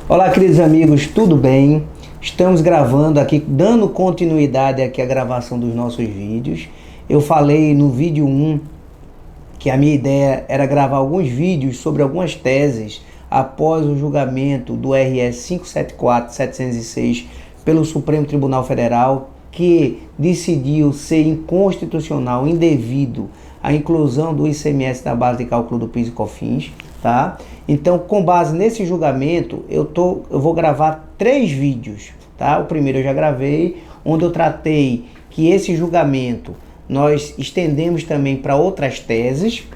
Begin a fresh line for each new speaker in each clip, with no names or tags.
Olá, queridos amigos, tudo bem? Estamos gravando aqui, dando continuidade aqui à gravação dos nossos vídeos. Eu falei no vídeo 1 que a minha ideia era gravar alguns vídeos sobre algumas teses após o julgamento do RS 574/706 pelo Supremo Tribunal Federal, que decidiu ser inconstitucional, indevido a inclusão do ICMS na base de cálculo do PIS e COFINS, tá? Então, com base nesse julgamento, eu vou gravar 3 vídeos, tá? O primeiro eu já gravei, onde eu tratei que esse julgamento nós estendemos também para outras teses,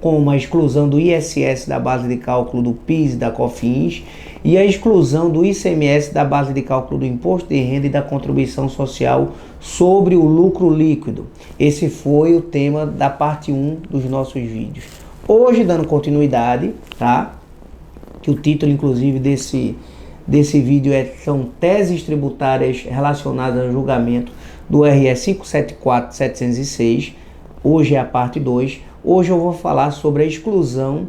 como a exclusão do ISS da base de cálculo do PIS e da COFINS e a exclusão do ICMS da base de cálculo do Imposto de Renda e da Contribuição Social sobre o lucro líquido. Esse foi o tema da parte 1 dos nossos vídeos. Hoje, dando continuidade, tá? Que o título, inclusive, desse vídeo são teses tributárias relacionadas ao julgamento do RS 574/706. Hoje é a parte 2. Hoje eu vou falar sobre a exclusão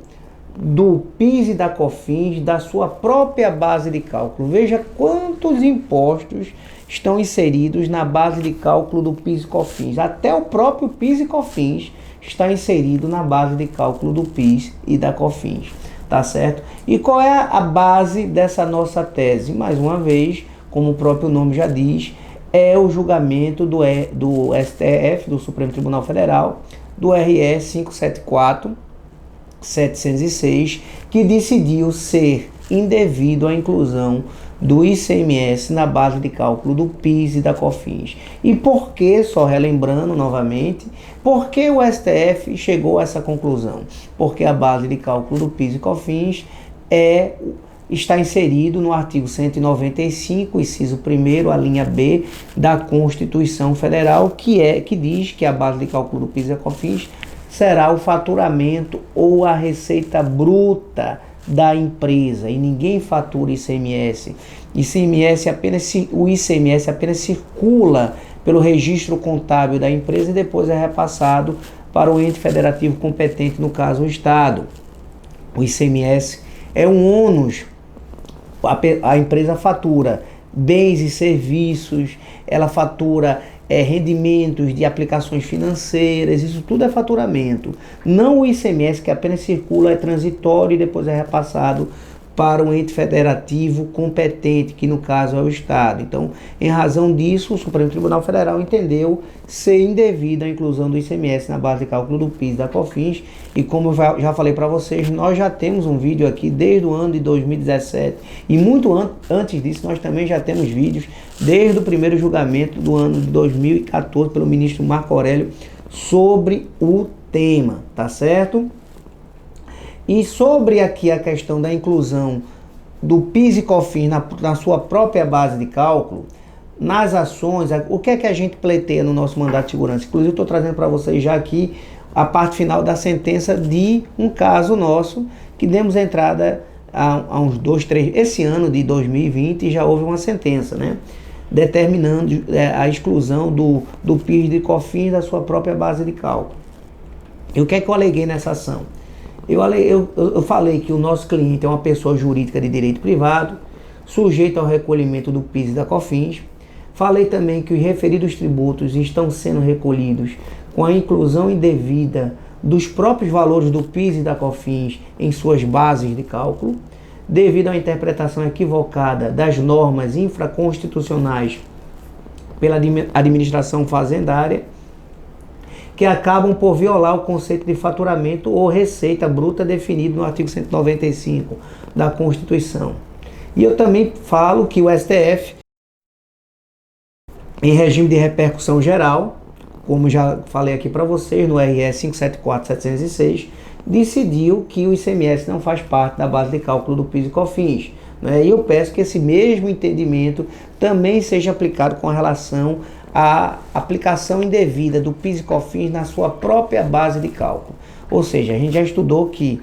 do PIS e da COFINS da sua própria base de cálculo. Veja quantos impostos estão inseridos na base de cálculo do PIS e COFINS. Até o próprio PIS e COFINS está inserido na base de cálculo do PIS e da COFINS, tá certo? E qual é a base dessa nossa tese? Mais uma vez, como o próprio nome já diz, é o julgamento do STF, do Supremo Tribunal Federal, do RS 574/706, que decidiu ser indevido a inclusão do ICMS na base de cálculo do PIS e da COFINS. E por que, só relembrando novamente, por que o STF chegou a essa conclusão? Porque a base de cálculo do PIS e COFINS está inserido no artigo 195, inciso 1º, a linha B da Constituição Federal, que diz que a base de cálculo do PIS e COFINS será o faturamento ou a receita bruta da empresa, e ninguém fatura ICMS. O ICMS apenas circula pelo registro contábil da empresa e depois é repassado para o ente federativo competente, no caso o Estado. O ICMS é um ônus. A empresa fatura bens e serviços, ela fatura rendimentos de aplicações financeiras, isso tudo é faturamento. Não o ICMS, que apenas circula, é transitório e depois é repassado para um ente federativo competente, que no caso é o Estado. Então, em razão disso, o Supremo Tribunal Federal entendeu ser indevida a inclusão do ICMS na base de cálculo do PIS e da COFINS. E como eu já falei para vocês, nós já temos um vídeo aqui desde o ano de 2017. E muito antes disso, nós também já temos vídeos desde o primeiro julgamento do ano de 2014 pelo ministro Marco Aurélio sobre o tema, tá certo? E sobre aqui a questão da inclusão do PIS e COFINS na sua própria base de cálculo, nas ações, o que é que a gente pleiteia no nosso mandato de segurança? Inclusive, eu estou trazendo para vocês já aqui a parte final da sentença de um caso nosso, que demos entrada há uns 2-3, esse ano de 2020, já houve uma sentença, né? Determinando a exclusão do PIS e COFINS da sua própria base de cálculo. E o que é que eu aleguei nessa ação? Eu falei que o nosso cliente é uma pessoa jurídica de direito privado, sujeito ao recolhimento do PIS e da COFINS. Falei também que os referidos tributos estão sendo recolhidos com a inclusão indevida dos próprios valores do PIS e da COFINS em suas bases de cálculo, devido à interpretação equivocada das normas infraconstitucionais pela administração fazendária, que acabam por violar o conceito de faturamento ou receita bruta definido no artigo 195 da Constituição. E eu também falo que o STF, em regime de repercussão geral, como já falei aqui para vocês, no RS 574/706, decidiu que o ICMS não faz parte da base de cálculo do PIS e COFINS. E eu peço que esse mesmo entendimento também seja aplicado com relação à aplicação indevida do PIS e COFINS na sua própria base de cálculo. Ou seja, a gente já estudou que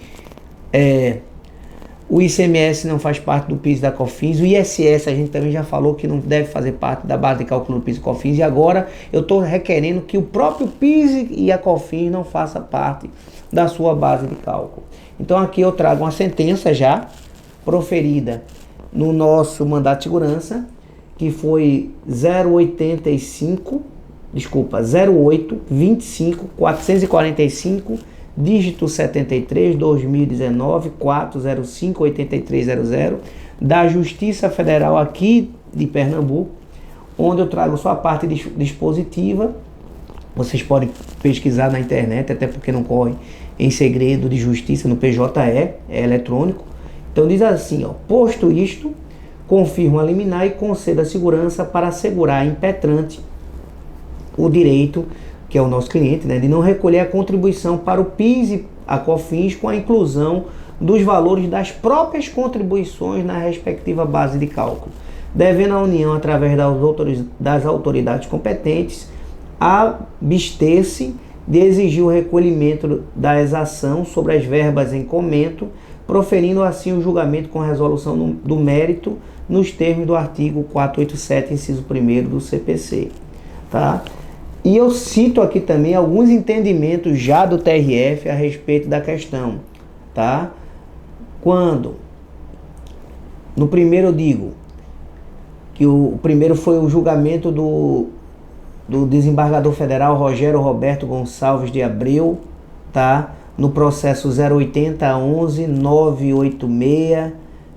o ICMS não faz parte do PIS e da COFINS, o ISS a gente também já falou que não deve fazer parte da base de cálculo do PIS e COFINS, e agora eu estou requerendo que o próprio PIS e a COFINS não faça parte da sua base de cálculo. Então aqui eu trago uma sentença já proferida no nosso mandato de segurança, que foi 08 25 445 dígito 73 2019 405 8300 da Justiça Federal aqui de Pernambuco, onde eu trago só a parte dispositiva. Vocês podem pesquisar na internet, até porque não corre em segredo de justiça no PJE, é eletrônico. Então diz assim, ó: posto isto, confirma a liminar e conceda segurança para assegurar a impetrante o direito, que é o nosso cliente, né, de não recolher a contribuição para o PIS e a COFINS com a inclusão dos valores das próprias contribuições na respectiva base de cálculo, devendo a União, através das autoridades competentes, abster-se de exigir o recolhimento da exação sobre as verbas em comento, proferindo assim o julgamento com resolução do mérito nos termos do artigo 487, inciso 1º do CPC. Tá? E eu cito aqui também alguns entendimentos já do TRF a respeito da questão. Tá? Quando, no primeiro eu digo que o primeiro foi o julgamento do desembargador federal Rogério Roberto Gonçalves de Abreu, tá? No processo 08011 986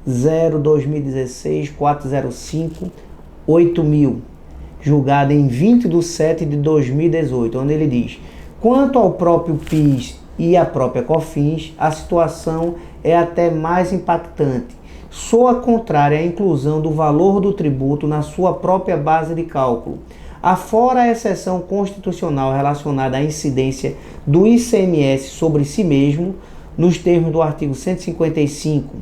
02016 405 8000, julgado em 20/7/2018, onde ele diz: quanto ao próprio PIS e à própria COFINS, a situação é até mais impactante. Soa contrária à inclusão do valor do tributo na sua própria base de cálculo, afora a exceção constitucional relacionada à incidência do ICMS sobre si mesmo, nos termos do artigo 155,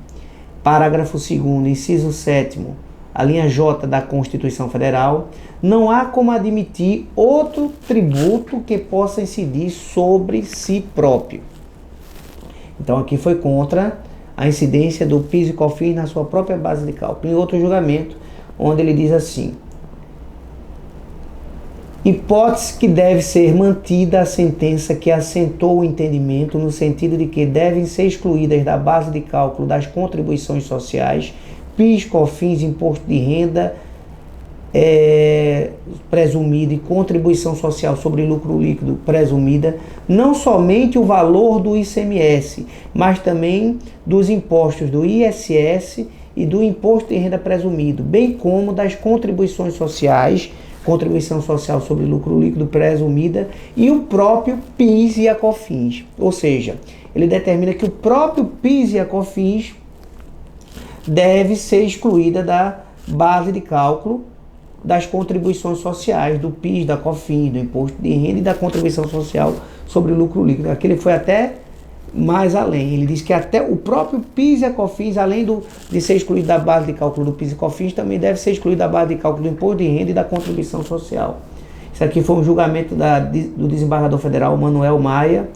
parágrafo 2º, inciso 7º, a linha J da Constituição Federal, não há como admitir outro tributo que possa incidir sobre si próprio. Então aqui foi contra a incidência do PIS e COFINS na sua própria base de cálculo. Em outro julgamento, onde ele diz assim: hipótese que deve ser mantida a sentença que assentou o entendimento no sentido de que devem ser excluídas da base de cálculo das contribuições sociais, PIS, COFINS, imposto de renda presumido e contribuição social sobre lucro líquido presumida, não somente o valor do ICMS, mas também dos impostos do ISS e do imposto de renda presumido, bem como das contribuições sociais, contribuição social sobre lucro líquido presumida, e o próprio PIS e a COFINS. Ou seja, ele determina que o próprio PIS e a COFINS deve ser excluída da base de cálculo das contribuições sociais, do PIS, da COFINS, do imposto de renda e da contribuição social sobre lucro líquido. Aqui ele foi até mais além. Ele diz que até o próprio PIS e a COFINS, além de ser excluído da base de cálculo do PIS e COFINS, também deve ser excluído da base de cálculo do imposto de renda e da contribuição social. Isso aqui foi um julgamento do desembargador federal Manuel Maia,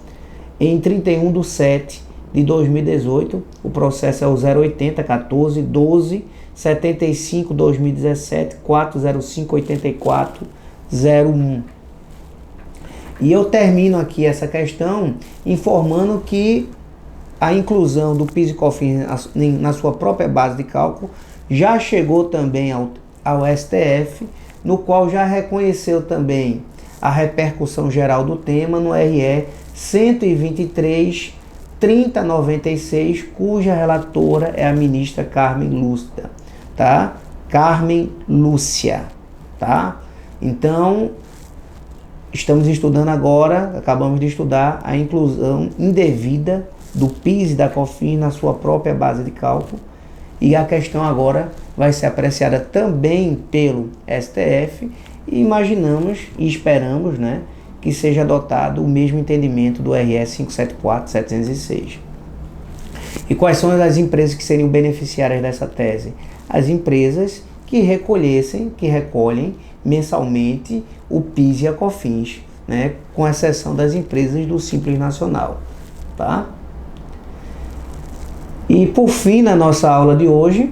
em 31/7/2018. O processo é o 080 14 12 75 2017 405 84 01. E eu termino aqui essa questão informando que a inclusão do PIS e COFINS na sua própria base de cálculo já chegou também ao STF, no qual já reconheceu também a repercussão geral do tema no RE 123/3096, cuja relatora é a ministra Carmen Lúcia, tá? Carmen Lúcia, tá? Então, estamos estudando agora, acabamos de estudar a inclusão indevida do PIS e da COFINS na sua própria base de cálculo, e a questão agora vai ser apreciada também pelo STF, e imaginamos e esperamos, né, que seja adotado o mesmo entendimento do RS 574/706. E quais são as empresas que seriam beneficiárias dessa tese? As empresas que recolhem mensalmente o PIS e a COFINS, né, com exceção das empresas do Simples Nacional, tá? E por fim, na nossa aula de hoje,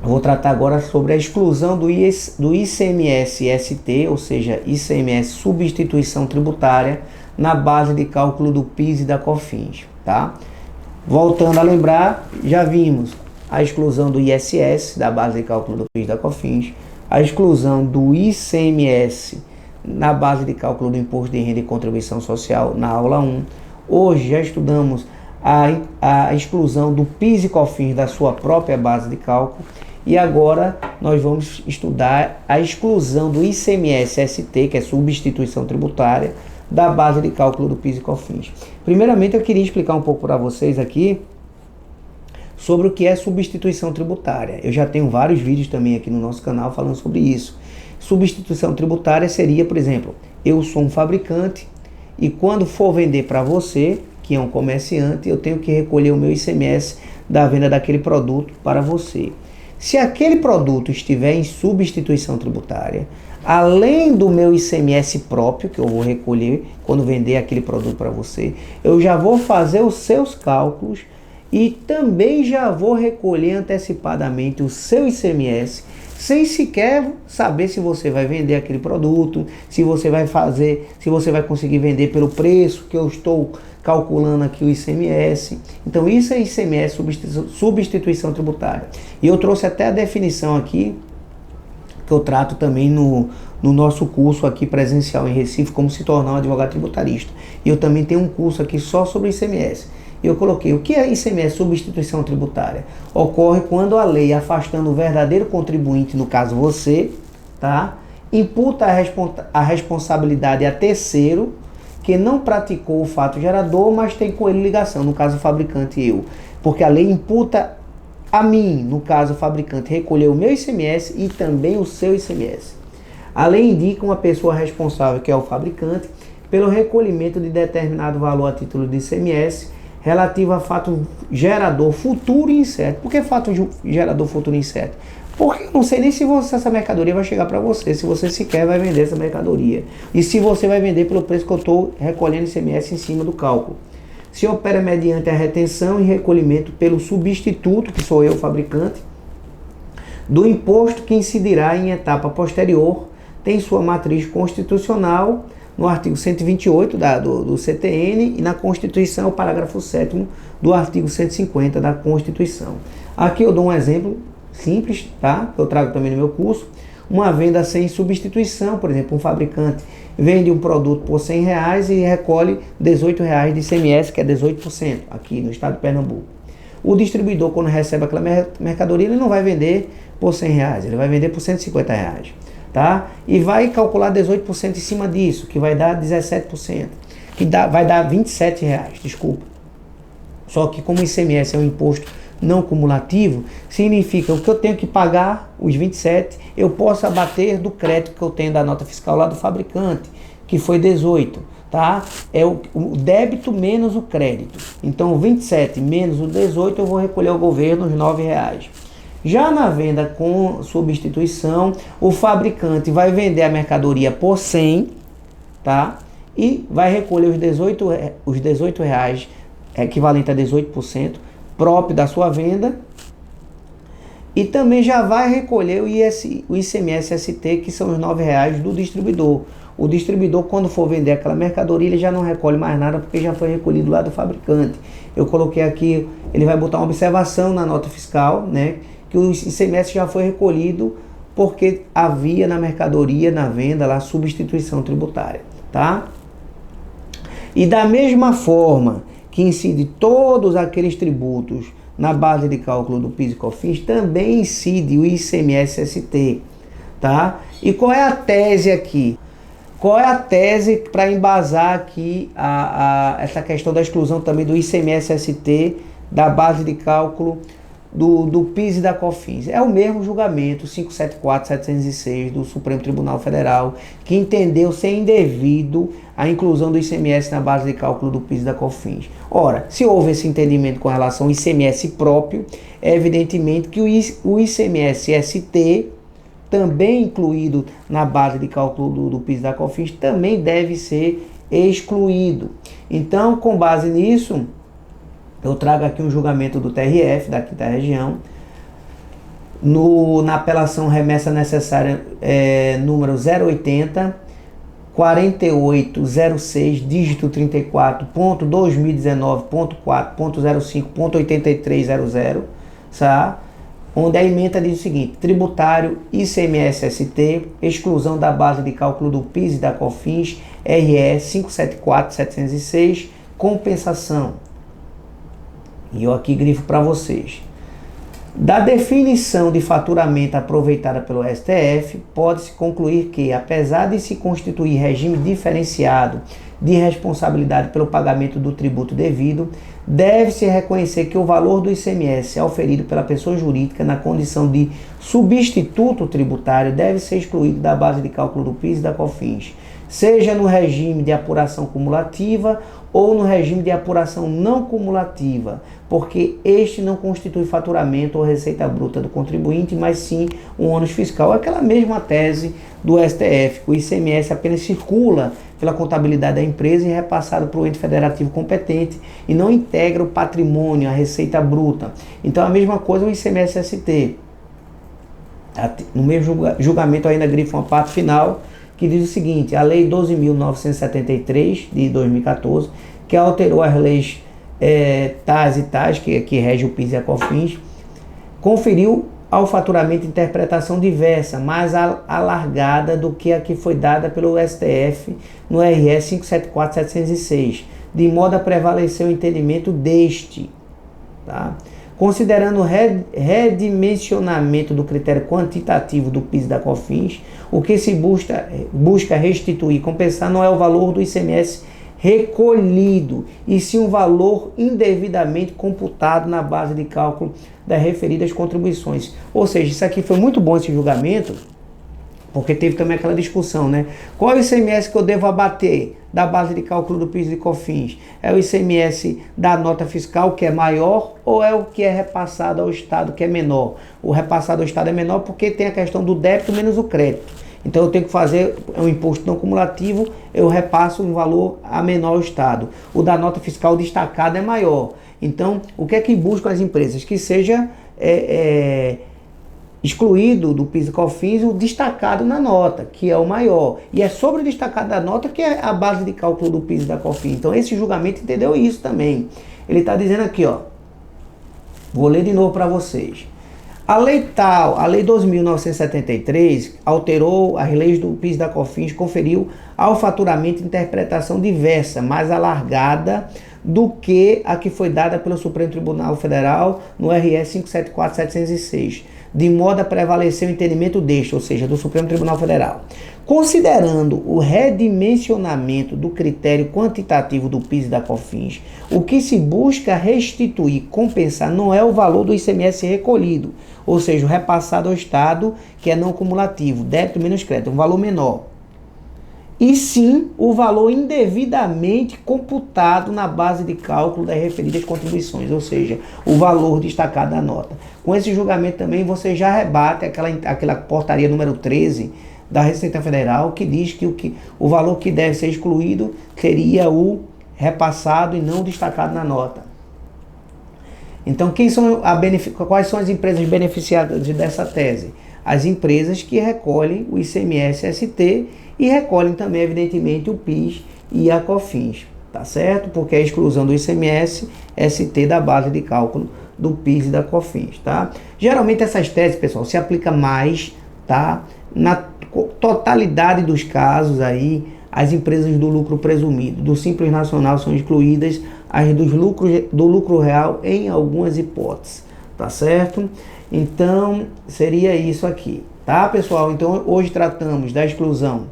vou tratar agora sobre a exclusão do ICMS-ST, ou seja, ICMS substituição tributária, na base de cálculo do PIS e da COFINS, tá? Voltando a lembrar, já vimos a exclusão do ISS, da base de cálculo do PIS e da COFINS, a exclusão do ICMS na base de cálculo do Imposto de Renda e Contribuição Social, na aula 1. Hoje já estudamos a exclusão do PIS e COFINS da sua própria base de cálculo. E agora nós vamos estudar a exclusão do ICMS-ST, que é substituição tributária, da base de cálculo do PIS e COFINS. Primeiramente, eu queria explicar um pouco para vocês aqui sobre o que é substituição tributária. Eu já tenho vários vídeos também aqui no nosso canal falando sobre isso. Substituição tributária seria, por exemplo, eu sou um fabricante e quando for vender para você, que é um comerciante, eu tenho que recolher o meu ICMS da venda daquele produto para você. Se aquele produto estiver em substituição tributária, além do meu ICMS próprio, que eu vou recolher quando vender aquele produto para você, eu já vou fazer os seus cálculos e também já vou recolher antecipadamente o seu ICMS, sem sequer saber se você vai vender aquele produto, se você vai conseguir vender pelo preço que eu estou calculando aqui o ICMS. Então isso é ICMS, substituição tributária. E eu trouxe até a definição aqui, que eu trato também no nosso curso aqui presencial em Recife, como se tornar um advogado tributarista. E eu também tenho um curso aqui só sobre ICMS. E eu coloquei, o que é ICMS, substituição tributária? Ocorre quando a lei, afastando o verdadeiro contribuinte, no caso você, tá, imputa a responsabilidade a terceiro, que não praticou o fato gerador, mas tem com ele ligação, no caso o fabricante e eu. Porque a lei imputa a mim, no caso o fabricante, recolher o meu ICMS e também o seu ICMS. A lei indica uma pessoa responsável, que é o fabricante, pelo recolhimento de determinado valor a título de ICMS relativo a fato gerador futuro e incerto. Por que fato gerador futuro e incerto? Porque eu não sei nem se essa mercadoria vai chegar para você, se você sequer vai vender essa mercadoria. E se você vai vender pelo preço que eu estou recolhendo ICMS em cima do cálculo. Se opera mediante a retenção e recolhimento pelo substituto, que sou eu, o fabricante, do imposto que incidirá em etapa posterior, tem sua matriz constitucional no artigo 128 do CTN e na Constituição, o parágrafo 7º do artigo 150 da Constituição. Aqui eu dou um exemplo simples, tá? Eu trago também no meu curso. Uma venda sem substituição, por exemplo, um fabricante vende um produto por R$100 e recolhe R$18 de ICMS, que é 18%, aqui no estado de Pernambuco. O distribuidor, quando recebe aquela mercadoria, ele não vai vender por R$100, ele vai vender por R$150, tá? E vai calcular 18% em cima disso, que vai dar 17%, vai dar R$27, desculpa. Só que como o ICMS é um imposto não cumulativo, significa o que eu tenho que pagar, os 27, eu posso abater do crédito que eu tenho da nota fiscal lá do fabricante, que foi 18, tá? É o débito menos o crédito. Então, o 27 menos o 18, eu vou recolher ao governo os R$9. Já na venda com substituição, o fabricante vai vender a mercadoria por 100, tá? E vai recolher os 18 reais, equivalente a 18%, próprio da sua venda, e também já vai recolher o ICMS-ST, que são os R$9 do distribuidor. O distribuidor, quando for vender aquela mercadoria, ele já não recolhe mais nada, porque já foi recolhido lá do fabricante. Eu coloquei aqui, ele vai botar uma observação na nota fiscal, né, que o ICMS já foi recolhido, porque havia na mercadoria, na venda, lá, substituição tributária, tá? E da mesma forma que incide todos aqueles tributos na base de cálculo do PIS e COFINS, também incide o ICMS-ST, tá? E qual é a tese aqui? Qual é a tese para embasar aqui essa questão da exclusão também do ICMS-ST da base de cálculo do PIS e da COFINS? É o mesmo julgamento 574/706 do Supremo Tribunal Federal, que entendeu ser indevido a inclusão do ICMS na base de cálculo do PIS e da COFINS. Ora, se houve esse entendimento com relação ao ICMS próprio, é evidentemente que o ICMS-ST, também incluído na base de cálculo do PIS e da COFINS, também deve ser excluído. Então, com base nisso, eu trago aqui um julgamento do TRF, da 5ª Região, na apelação remessa necessária número 080 4806, dígito 34.2019.4.05.8300, tá? Onde a ementa diz o seguinte: tributário, ICMS-ST, exclusão da base de cálculo do PIS e da COFINS, RE 574.706, compensação. E eu aqui grifo para vocês. Da definição de faturamento aproveitada pelo STF, pode-se concluir que, apesar de se constituir regime diferenciado de responsabilidade pelo pagamento do tributo devido, deve-se reconhecer que o valor do ICMS auferido pela pessoa jurídica na condição de substituto tributário deve ser excluído da base de cálculo do PIS e da COFINS, seja no regime de apuração cumulativa ou no regime de apuração não cumulativa, porque este não constitui faturamento ou receita bruta do contribuinte, mas sim um ônus fiscal. É aquela mesma tese do STF, o ICMS apenas circula pela contabilidade da empresa e é repassado para o ente federativo competente e não integra o patrimônio, a receita bruta. Então a mesma coisa o ICMS-ST. No mesmo julgamento ainda grifa uma parte final que diz o seguinte: a Lei 12.973 de 2014, que alterou as leis tais e tais, que rege o PIS e a COFINS, conferiu ao faturamento interpretação diversa, mais alargada do que a que foi dada pelo STF no RE 574.706, de modo a prevalecer o entendimento deste, tá? Considerando o redimensionamento do critério quantitativo do PIS e da COFINS, o que se busca restituir e compensar não é o valor do ICMS recolhido, e sim um valor indevidamente computado na base de cálculo das referidas contribuições. Ou seja, isso aqui foi muito bom esse julgamento, porque teve também aquela discussão, né? Qual é o ICMS que eu devo abater da base de cálculo do PIS e COFINS? É o ICMS da nota fiscal, que é maior, ou é o que é repassado ao Estado, que é menor? O repassado ao Estado é menor porque tem a questão do débito menos o crédito. Então eu tenho que fazer um imposto não cumulativo, eu repasso um valor a menor ao Estado. O da nota fiscal destacada é maior. Então, o que é que buscam as empresas? Que seja excluído do PIS e COFINS o destacado na nota, que é o maior. E é sobre o destacado da nota que é a base de cálculo do PIS e da COFINS. Então esse julgamento entendeu isso também. Ele está dizendo aqui, ó, vou ler de novo para vocês. A lei 12.973 alterou as leis do PIS e da COFINS, conferiu ao faturamento interpretação diversa, mais alargada do que a que foi dada pelo Supremo Tribunal Federal no RE 574.706, de modo a prevalecer o entendimento deste, ou seja, do Supremo Tribunal Federal. Considerando o redimensionamento do critério quantitativo do PIS e da COFINS, o que se busca restituir, compensar, não é o valor do ICMS recolhido, ou seja, o repassado ao Estado, que é não cumulativo, débito menos crédito, um valor menor, e sim o valor indevidamente computado na base de cálculo das referidas contribuições, ou seja, o valor destacado da nota. Com esse julgamento também você já rebate aquela portaria número 13 da Receita Federal, que diz que o valor que deve ser excluído seria o repassado e não destacado na nota. Então, quais são as empresas beneficiadas dessa tese? As empresas que recolhem o ICMS-ST e recolhem também, evidentemente, o PIS e a COFINS, tá certo? Porque é a exclusão do ICMS-ST da base de cálculo do PIS e da COFINS, tá? Geralmente essas teses, pessoal, se aplica mais, tá? Na totalidade dos casos aí, as empresas do lucro presumido, do Simples Nacional são excluídas, as do lucro real em algumas hipóteses, tá certo? Então, seria isso aqui, tá, pessoal? Então, hoje tratamos da exclusão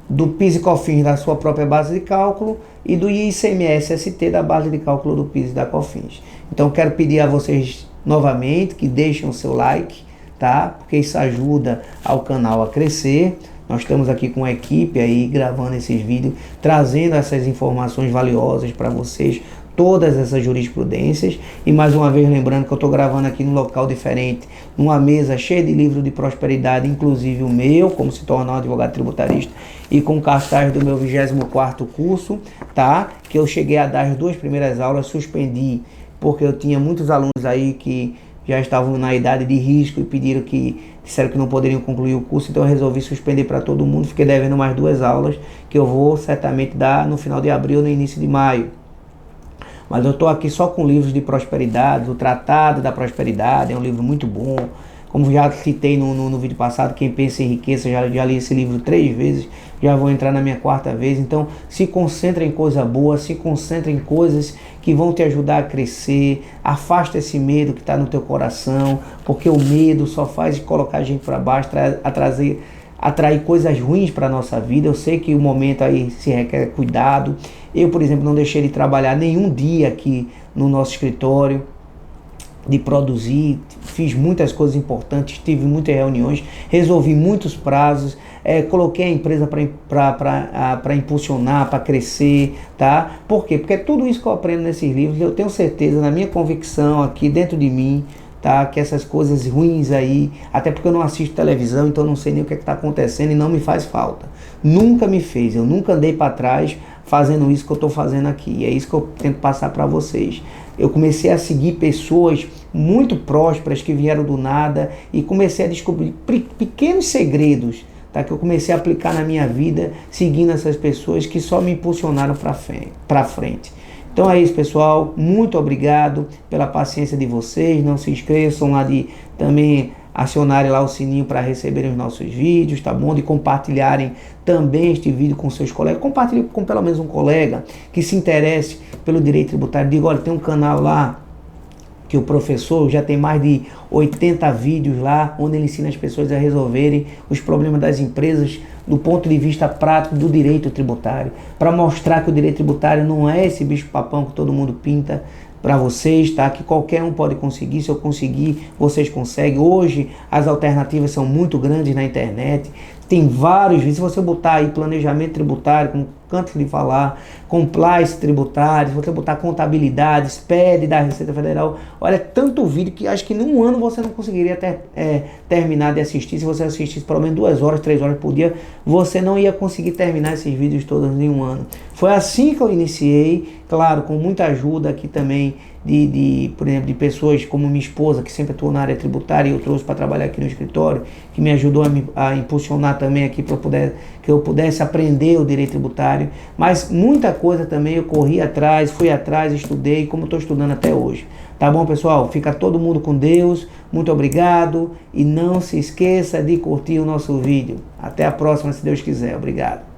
do PIS e COFINS da sua própria base de cálculo e do ICMS-ST da base de cálculo do PIS e da COFINS. Então, quero pedir a vocês novamente que deixem o seu like, tá? Porque isso ajuda ao canal a crescer. Nós estamos aqui com a equipe aí gravando esses vídeos, trazendo essas informações valiosas para vocês, todas essas jurisprudências. E mais uma vez lembrando que eu estou gravando aqui num local diferente, numa mesa cheia de livros de prosperidade, inclusive o meu, como se tornar um advogado tributarista, e com cartaz do meu 24º curso, tá? Que eu cheguei a dar as 2 primeiras aulas, suspendi, porque eu tinha muitos alunos aí que já estavam na idade de risco e disseram que não poderiam concluir o curso, então eu resolvi suspender para todo mundo. Fiquei devendo mais 2 aulas que eu vou certamente dar no final de abril, no início de maio. mas eu estou aqui só com livros de prosperidade. O Tratado da Prosperidade é um livro muito bom. Como já citei no vídeo passado, Quem Pensa em Riqueza, já li esse livro 3 vezes, já vou entrar na minha 4ª vez. Então, se concentra em coisa boa, se concentra em coisas que vão te ajudar a crescer. Afasta esse medo que está no teu coração, porque o medo só faz colocar a gente para baixo, atrair coisas ruins para a nossa vida. Eu sei que o momento aí se requer cuidado. Eu, por exemplo, não deixei de trabalhar nenhum dia aqui no nosso escritório, de produzir, fiz muitas coisas importantes, tive muitas reuniões, resolvi muitos prazos, coloquei a empresa para impulsionar, para crescer, tá? Por quê? Porque é tudo isso que eu aprendo nesses livros, eu tenho certeza, na minha convicção aqui dentro de mim, tá? Que essas coisas ruins aí, até porque eu não assisto televisão, então eu não sei nem o que está acontecendo e não me faz falta. Nunca me fez, eu nunca andei para trás fazendo isso que eu estou fazendo aqui. E é isso que eu tento passar para vocês. Eu comecei a seguir pessoas muito prósperas que vieram do nada e comecei a descobrir pequenos segredos, tá? Que eu comecei a aplicar na minha vida, seguindo essas pessoas que só me impulsionaram para frente. Então é isso, pessoal. Muito obrigado pela paciência de vocês. Não se esqueçam lá de também acionarem lá o sininho para receberem os nossos vídeos, tá bom? De compartilharem também este vídeo com seus colegas. Compartilhe com pelo menos um colega que se interesse pelo direito tributário. Diga, olha, tem um canal lá que o professor já tem mais de 80 vídeos lá, onde ele ensina as pessoas a resolverem os problemas das empresas do ponto de vista prático do direito tributário, para mostrar que o direito tributário não é esse bicho-papão que todo mundo pinta para vocês, tá? Que qualquer um pode conseguir. Se eu conseguir, vocês conseguem. Hoje as alternativas são muito grandes na internet. Tem vários vídeos. Se você botar aí planejamento tributário, como canto de falar, compliance tributário, se você botar contabilidade, SPED da Receita Federal, olha, tanto vídeo que acho que num ano você não conseguiria terminar de assistir. Se você assistisse pelo menos 2 horas, 3 horas por dia, você não ia conseguir terminar esses vídeos todos em um ano. Foi assim que eu iniciei, claro, com muita ajuda aqui também por exemplo, de pessoas como minha esposa, que sempre atuou na área tributária, e eu trouxe para trabalhar aqui no escritório, que me ajudou a impulsionar também aqui para que eu pudesse aprender o direito tributário. Mas muita coisa também eu corri atrás, fui atrás, estudei, como estou estudando até hoje. Tá bom, pessoal? Fica todo mundo com Deus. Muito obrigado e não se esqueça de curtir o nosso vídeo. Até a próxima, se Deus quiser. Obrigado.